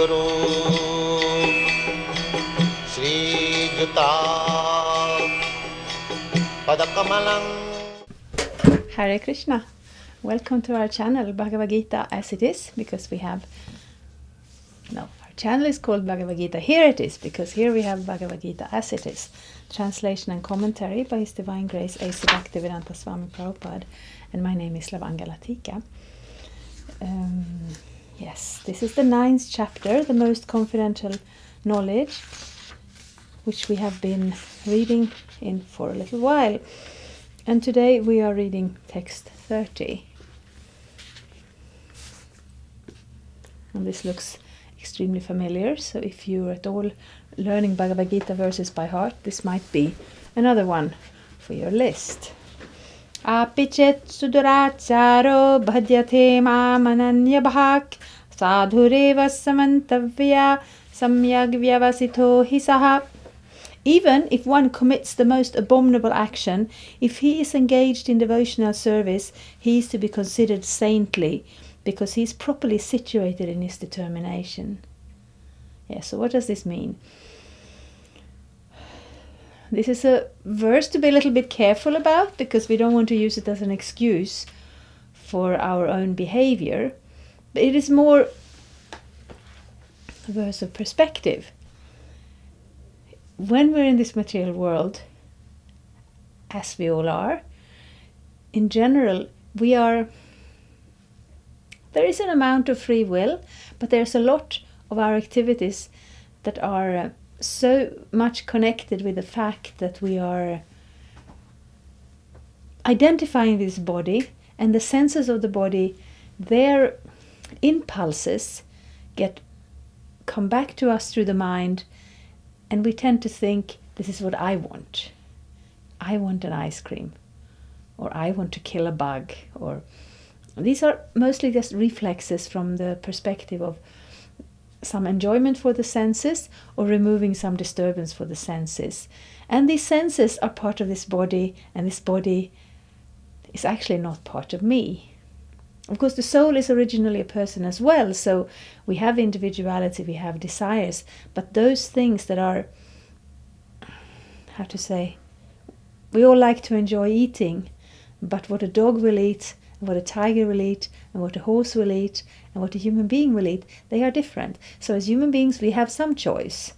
Guru Shri Juta Padakamalang. Hare Krishna. Welcome to our channel Bhagavad-gita as it is, because we have our channel is called Bhagavad-gita. Here it is, because here we have Bhagavad-gita as it is. Translation and commentary by His Divine Grace A.C. Bhaktivedanta Swami Prabhupada. And my name is Lavanga Latika. Yes, this is the 9th chapter, the most confidential knowledge, which we have been reading in for a little while. And today we are reading text 30. And this looks extremely familiar, so if you're at all learning Bhagavad Gita verses by heart, this might be another one for your list. Apichet suduracharo bhadyate mam ananya bhak sadhureva samantavya samyag vyavasito hisaha. Even if one commits the most abominable action, if he is engaged in devotional service, he is to be considered saintly, because he is properly situated in his determination. Yeah, so what does this mean? This is a verse to be a little bit careful about, because we don't want to use it as an excuse for our own behavior. But it is more a verse of perspective. When we're in this material world, as we all are, in general, there is an amount of free will, but there's a lot of our activities that are so much connected with the fact that we are identifying this body, and the senses of the body, their impulses come back to us through the mind, and we tend to think, this is what I want. I want an ice cream, or I want to kill a bug, or these are mostly just reflexes from the perspective of some enjoyment for the senses, or removing some disturbance for the senses. And these senses are part of this body, and this body is actually not part of me. Of course, the soul is originally a person as well, so we have individuality, we have desires, but those things that are, we all like to enjoy eating, but what a dog will eat, and what a tiger will eat, and what a horse will eat, and what a human being will eat, they are different. So as human beings, we have some choice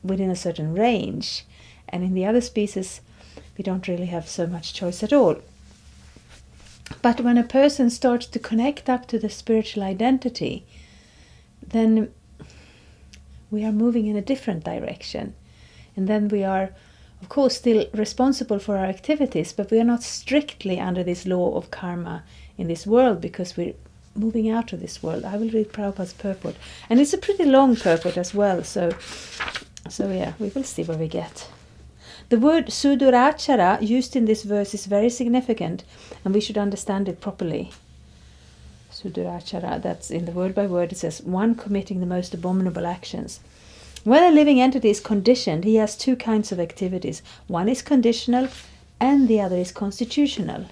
within a certain range, and in the other species, we don't really have so much choice at all. But when a person starts to connect up to the spiritual identity, then we are moving in a different direction. And then we are, of course, still responsible for our activities, but we are not strictly under this law of karma in this world, because we're moving out of this world. I will read Prabhupada's purport. And it's a pretty long purport as well, so yeah, we will see where we get. The word sudurachara used in this verse is very significant, and we should understand it properly. Sudurachara, that's in the word by word, it says, one committing the most abominable actions. When a living entity is conditioned, he has two kinds of activities. One is conditional, and the other is constitutional.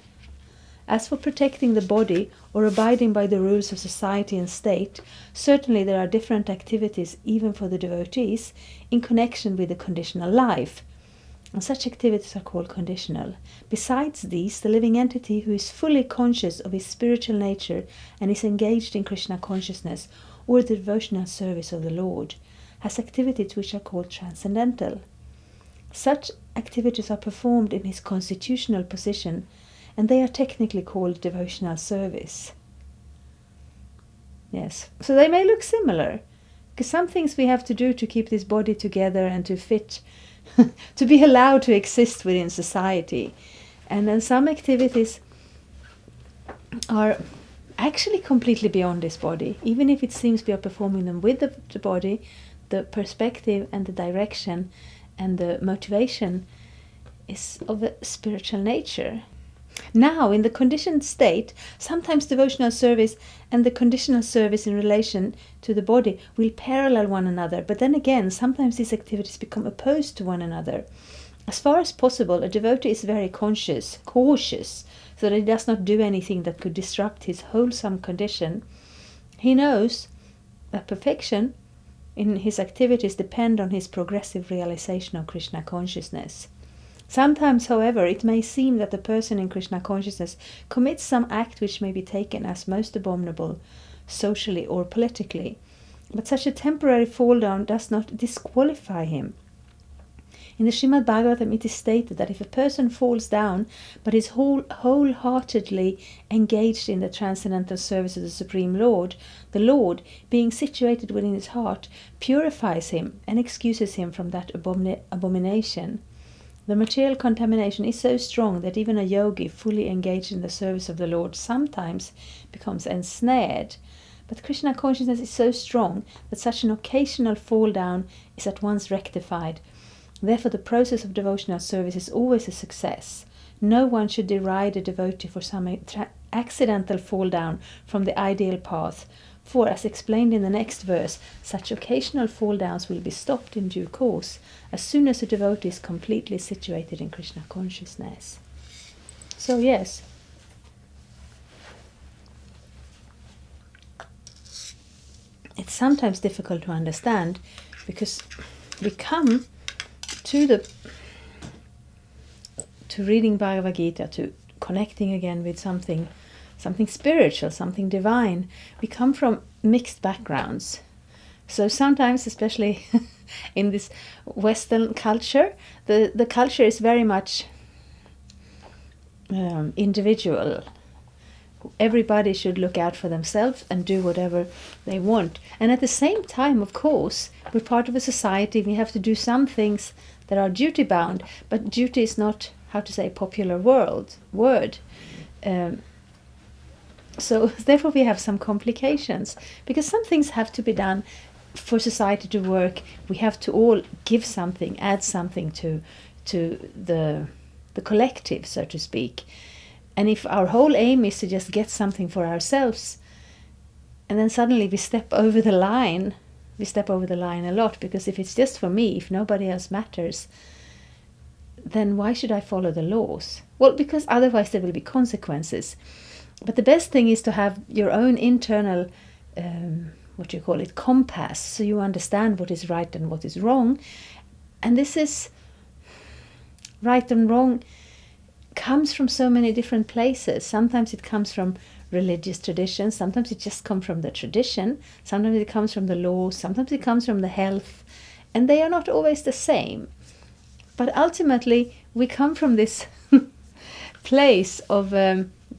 As for protecting the body, or abiding by the rules of society and state, certainly there are different activities, even for the devotees, in connection with the conditional life. And such activities are called conditional. Besides these, the living entity who is fully conscious of his spiritual nature and is engaged in Krishna consciousness or the devotional service of the Lord has activities which are called transcendental. Such activities are performed in his constitutional position, and they are technically called devotional service. Yes, so they may look similar, because some things we have to do to keep this body together and to fit to be allowed to exist within society. And then some activities are actually completely beyond this body. Even if it seems we are performing them with the body, the perspective and the direction and the motivation is of a spiritual nature. Now, in the conditioned state, sometimes devotional service and the conditional service in relation to the body will parallel one another, but then again, sometimes these activities become opposed to one another. As far as possible, a devotee is very cautious, so that he does not do anything that could disrupt his wholesome condition. He knows that perfection in his activities depend on his progressive realization of Krishna consciousness. Sometimes, however, it may seem that the person in Krishna consciousness commits some act which may be taken as most abominable, socially or politically. But such a temporary fall down does not disqualify him. In the Srimad Bhagavatam it is stated that if a person falls down but is wholeheartedly engaged in the transcendental service of the Supreme Lord, the Lord, being situated within his heart, purifies him and excuses him from that abomination. The material contamination is so strong that even a yogi fully engaged in the service of the Lord sometimes becomes ensnared. But Krishna consciousness is so strong that such an occasional fall down is at once rectified. Therefore, the process of devotional service is always a success. No one should deride a devotee for some accidental fall down from the ideal path, for, as explained in the next verse, such occasional fall downs will be stopped in due course, as soon as a devotee is completely situated in Krishna consciousness. So, yes, it's sometimes difficult to understand because we come to reading Bhagavad-gita, to connecting again with something spiritual, something divine. We come from mixed backgrounds. So sometimes, especially in this Western culture, the culture is very much individual. Everybody should look out for themselves and do whatever they want. And at the same time, of course, we're part of a society. We have to do some things that are duty bound, but duty is not, how to say, popular word. So therefore we have some complications, because some things have to be done for society to work. We have to all give something, add something to the collective, so to speak. And if our whole aim is to just get something for ourselves, and then suddenly we step over the line a lot, because if it's just for me, if nobody else matters, then why should I follow the laws? Well, because otherwise there will be consequences. But the best thing is to have your own internal, compass, so you understand what is right and what is wrong. And this is right and wrong comes from so many different places. Sometimes it comes from religious traditions, sometimes it just comes from the tradition, sometimes it comes from the law, sometimes it comes from the health, and they are not always the same. But ultimately we come from this place of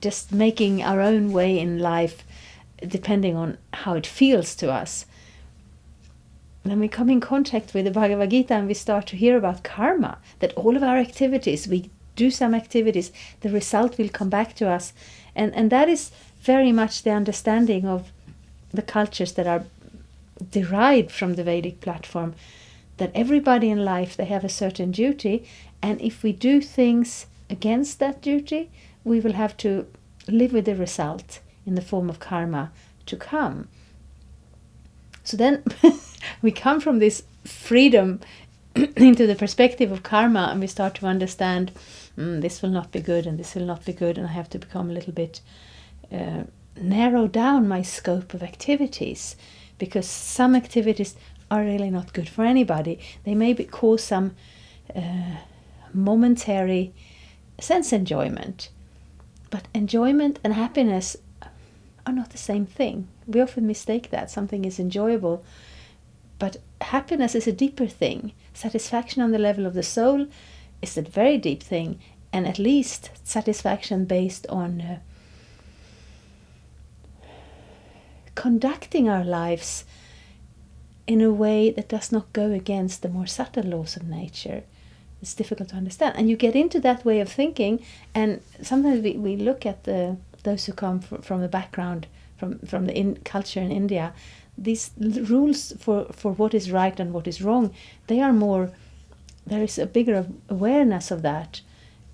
just making our own way in life depending on how it feels to us. Then we come in contact with the Bhagavad-gita and we start to hear about karma, that all of our activities, we do some activities, the result will come back to us. And that is very much the understanding of the cultures that are derived from the Vedic platform, that everybody in life, they have a certain duty, and if we do things against that duty, we will have to live with the result in the form of karma to come. So then we come from this freedom into the perspective of karma, and we start to understand this will not be good and this will not be good, and I have to become a little bit narrow down my scope of activities, because some activities are really not good for anybody. They may cause some momentary sense enjoyment, but enjoyment and happiness are not the same thing. We often mistake that. Something is enjoyable, but happiness is a deeper thing. Satisfaction on the level of the soul is a very deep thing, and at least satisfaction based on conducting our lives in a way that does not go against the more subtle laws of nature. It's difficult to understand, and you get into that way of thinking, and sometimes we look at those who come from the background, from the culture in India. These rules for what is right and what is wrong, they are more, there is a bigger awareness of that.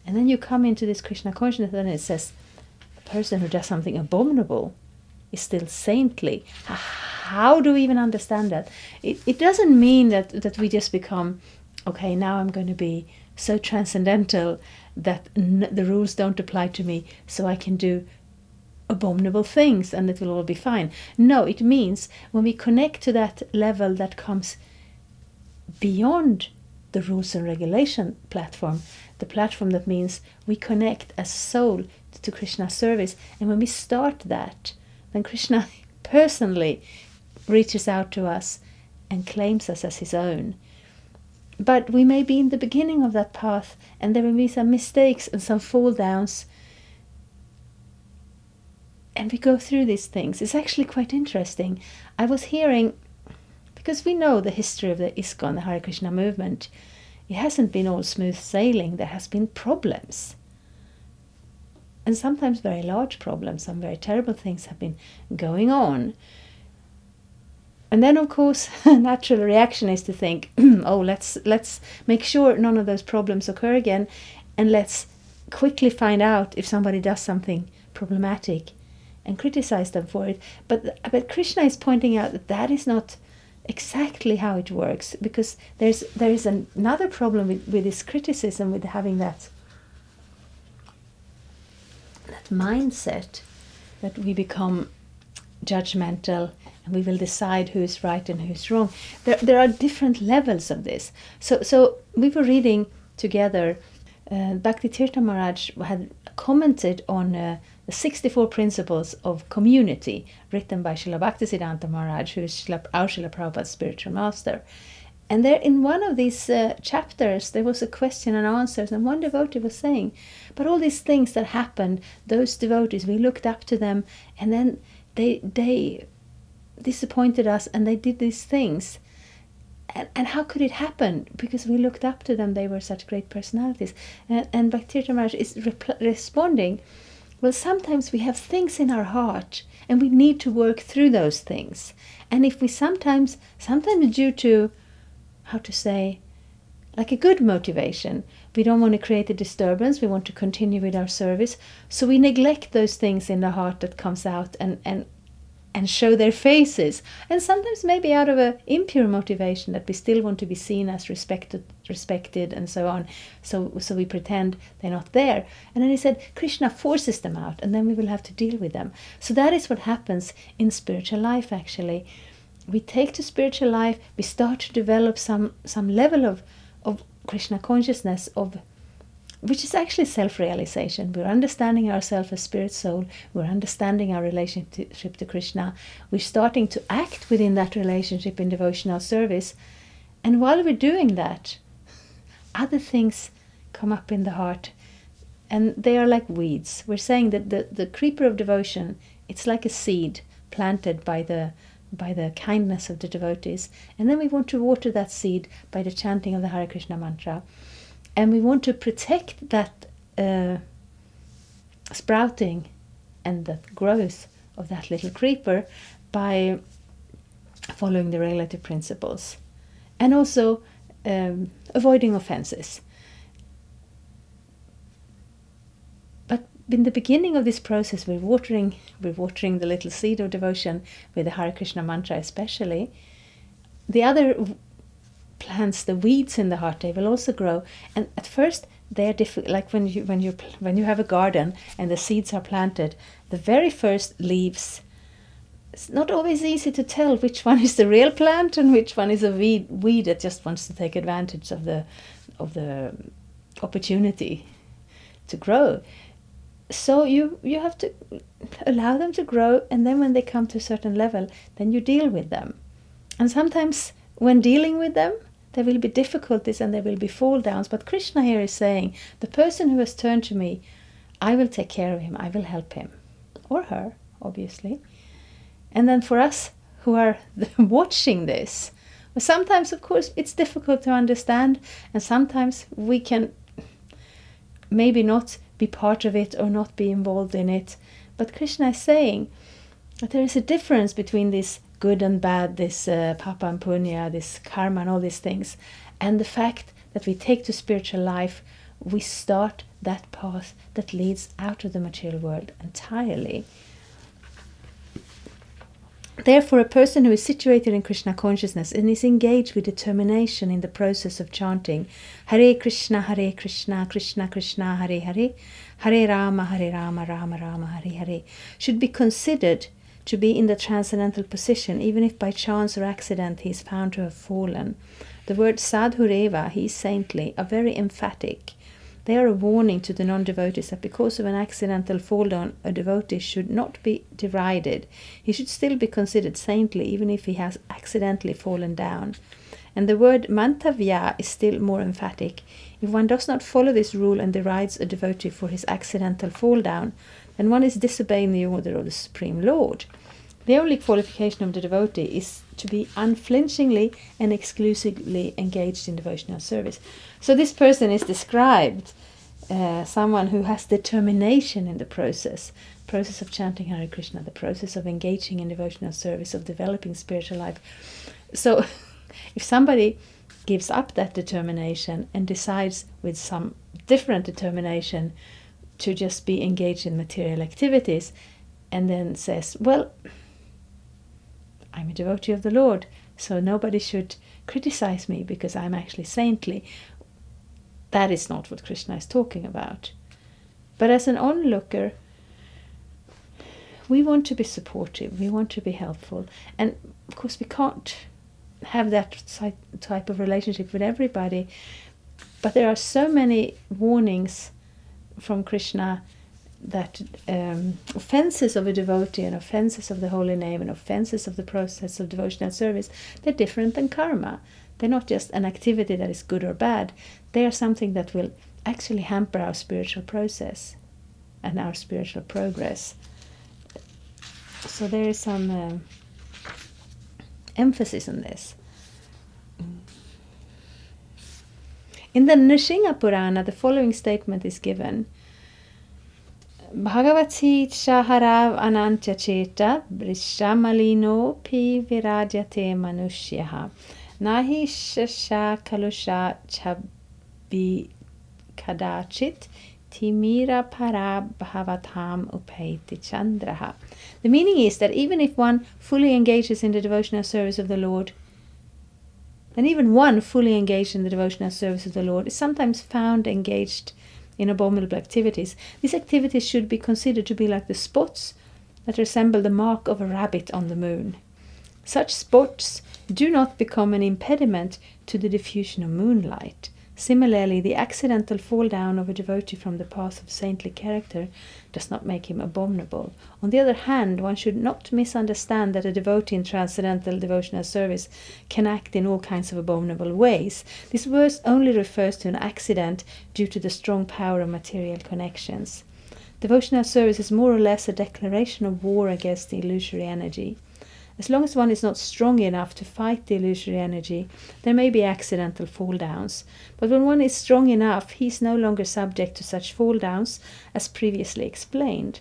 And then you come into this Krishna consciousness and it says a person who does something abominable is still saintly. How do we even understand that? It doesn't mean that we just become, okay, now I'm going to be so transcendental that the rules don't apply to me, so I can do abominable things and it will all be fine. No, it means when we connect to that level that comes beyond the rules and regulation platform, the platform that means we connect as soul to Krishna's service, and when we start that, then Krishna personally reaches out to us and claims us as his own. But we may be in the beginning of that path, and there will be some mistakes and some fall downs, and we go through these things. It's actually quite interesting. I was hearing, because we know the history of the ISKCON, the Hare Krishna movement, it hasn't been all smooth sailing. There has been problems. And sometimes very large problems. Some very terrible things have been going on. And then, of course, a natural reaction is to think, oh, let's make sure none of those problems occur again, and let's quickly find out if somebody does something problematic and criticize them for it. But Krishna is pointing out that that is not exactly how it works, because there is another problem with this criticism, with having that mindset that we become judgmental and we will decide who is right and who is wrong. There are different levels of this. So we were reading together, Bhakti Tirtha Maharaj had commented on the 64 principles of community, written by Srila Bhaktisiddhanta Maharaj, who is our Srila Prabhupada's spiritual master. And there, in one of these chapters, there was a question and answers, and one devotee was saying, but all these things that happened, those devotees, we looked up to them, and then they disappointed us, and they did these things. And how could it happen? Because we looked up to them, they were such great personalities. And Bhakti Tirtha Maharaj is responding, well, sometimes we have things in our heart, and we need to work through those things. And if we sometimes due to, how to say, like a good motivation, we don't want to create a disturbance, we want to continue with our service, so we neglect those things in the heart that comes out and show their faces. And sometimes maybe out of a impure motivation, that we still want to be seen as respected and so on, so we pretend they're not there. And then he said Krishna forces them out, and then we will have to deal with them. So that is what happens in spiritual life. Actually, we take to spiritual life, we start to develop some level of Krishna consciousness, which is actually self-realization. We're understanding ourselves as spirit soul. We're understanding our relationship to Krishna. We're starting to act within that relationship in devotional service. And while we're doing that, other things come up in the heart. And they are like weeds. We're saying that the creeper of devotion, it's like a seed planted by the kindness of the devotees. And then we want to water that seed by the chanting of the Hare Krishna mantra. And we want to protect that sprouting and that growth of that little creeper by following the regulative principles. And also avoiding offenses. But in the beginning of this process, we're watering the little seed of devotion with the Hare Krishna mantra especially. The other plants, the weeds in the heart, they will also grow, and at first they are difficult. Like when you have a garden and the seeds are planted, the very first leaves, it's not always easy to tell which one is the real plant and which one is a weed that just wants to take advantage of the opportunity to grow. So you have to allow them to grow, and then when they come to a certain level, then you deal with them. And sometimes when dealing with them, there will be difficulties and there will be fall downs. But Krishna here is saying, the person who has turned to me, I will take care of him, I will help him. Or her, obviously. And then for us who are watching this, well, sometimes, of course, it's difficult to understand, and sometimes we can maybe not be part of it or not be involved in it. But Krishna is saying that there is a difference between this good and bad, this papa and punya, this karma and all these things, and the fact that we take to spiritual life, we start that path that leads out of the material world entirely. Therefore, a person who is situated in Krishna consciousness and is engaged with determination in the process of chanting Hare Krishna, Krishna Krishna, Hare Hare, Hare Rama, Rama Rama, Hare Hare, should be considered to be in the transcendental position, even if by chance or accident he is found to have fallen. The words sadhureva, he is saintly, are very emphatic. They are a warning to the non-devotees that because of an accidental fall down, a devotee should not be derided. He should still be considered saintly, even if he has accidentally fallen down. And the word mantavya is still more emphatic. If one does not follow this rule and derides a devotee for his accidental fall down, then one is disobeying the order of the Supreme Lord. The only qualification of the devotee is to be unflinchingly and exclusively engaged in devotional service. So this person is described, someone who has determination in the process of chanting Hare Krishna, the process of engaging in devotional service, of developing spiritual life. So if somebody gives up that determination and decides with some different determination to just be engaged in material activities, and then says, well, I'm a devotee of the Lord, so nobody should criticize me because I'm actually saintly. That is not what Krishna is talking about. But as an onlooker, we want to be supportive, we want to be helpful. And of course we can't have that type of relationship with everybody. But there are so many warnings from Krishna that offenses of a devotee and offenses of the holy name and offenses of the process of devotional service, they're different than karma. They're not just an activity that is good or bad. They are something that will actually hamper our spiritual process and our spiritual progress. So there is some emphasis on this. In the Nrsimha Purana, the following statement is given. Bhagavati Shaharav Anantya Cheta Brishamalino Pi Virajate Manushyaha Nahi Shasha Kalusha Chabi Kadachit Timira Para Bhavatam Upaiti Chandraha. The meaning is that even if one fully engages in the devotional service of the Lord, and even one fully engaged in the devotional service of the Lord is sometimes found engaged in abominable activities, these activities should be considered to be like the spots that resemble the mark of a rabbit on the moon. Such spots do not become an impediment to the diffusion of moonlight. Similarly, the accidental fall down of a devotee from the path of saintly character does not make him abominable. On the other hand, one should not misunderstand that a devotee in transcendental devotional service can act in all kinds of abominable ways. This verse only refers to an accident due to the strong power of material connections. Devotional service is more or less a declaration of war against the illusory energy. As long as one is not strong enough to fight the illusory energy, there may be accidental fall downs. But when one is strong enough, he is no longer subject to such fall downs as previously explained.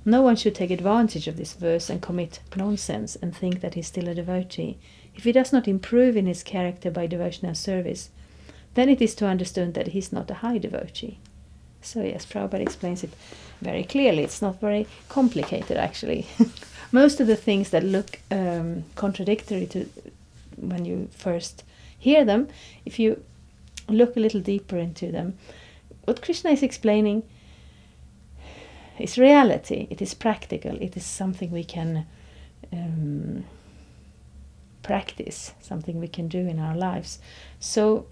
No one should take advantage of this verse and commit nonsense and think that he is still a devotee. If he does not improve in his character by devotional service, then it is to understand that he is not a high devotee. So yes, Prabhupada explains it very clearly. It's not very complicated actually. Most of the things that look contradictory to when you first hear them, if you look a little deeper into them, what Krishna is explaining is reality. It is practical. It is something we can practice, something we can do in our lives. So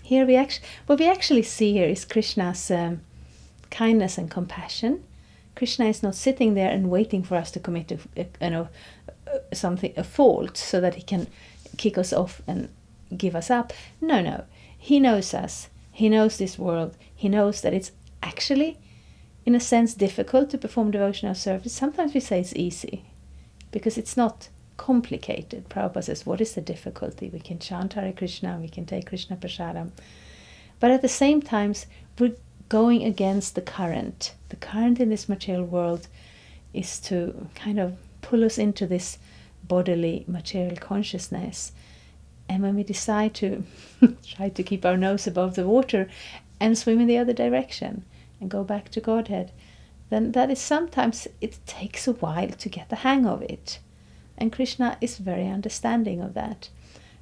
here what we actually see here is Krishna's kindness and compassion. Krishna is not sitting there and waiting for us to commit a fault so that he can kick us off and give us up. No. He knows us. He knows this world. He knows that it's actually, in a sense, difficult to perform devotional service. Sometimes we say it's easy because it's not complicated. Prabhupada says, what is the difficulty? We can chant Hare Krishna, we can take Krishna Prasadam. But at the same time, we're going against the current. The current in this material world is to kind of pull us into this bodily material consciousness. And when we decide to try to keep our nose above the water and swim in the other direction and go back to Godhead, then that is sometimes it takes a while to get the hang of it. And Krishna is very understanding of that.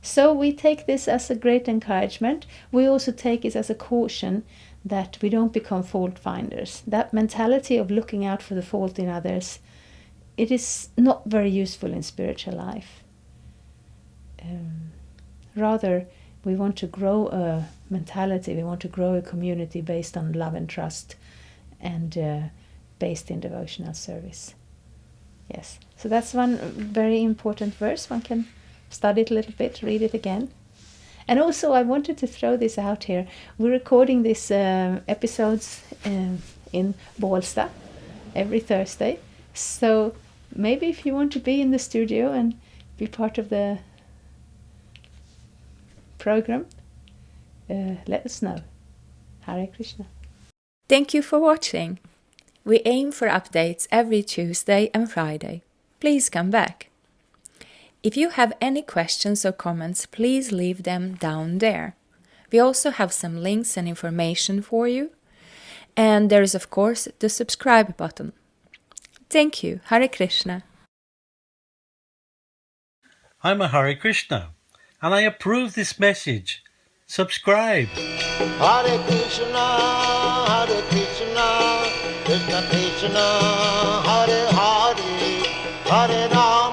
So we take this as a great encouragement. We also take it as a caution that we don't become fault finders. That mentality of looking out for the fault in others, it is not very useful in spiritual life. Rather, we want to grow a mentality, we want to grow a community based on love and trust, and based in devotional service. Yes, so that's one very important verse. One can study it a little bit, read it again. And also I wanted to throw this out here. We're recording these episodes in Bålsta every Thursday. So maybe if you want to be in the studio and be part of the program, let us know. Hare Krishna. Thank you for watching. We aim for updates every Tuesday and Friday. Please come back. If you have any questions or comments, please leave them down there. We also have some links and information for you. And there is, of course, the subscribe button. Thank you. Hare Krishna. I'm a Hare Krishna, and I approve this message. Subscribe. Hare Krishna, Krishna Krishna, Hare Hare, Hare Ram.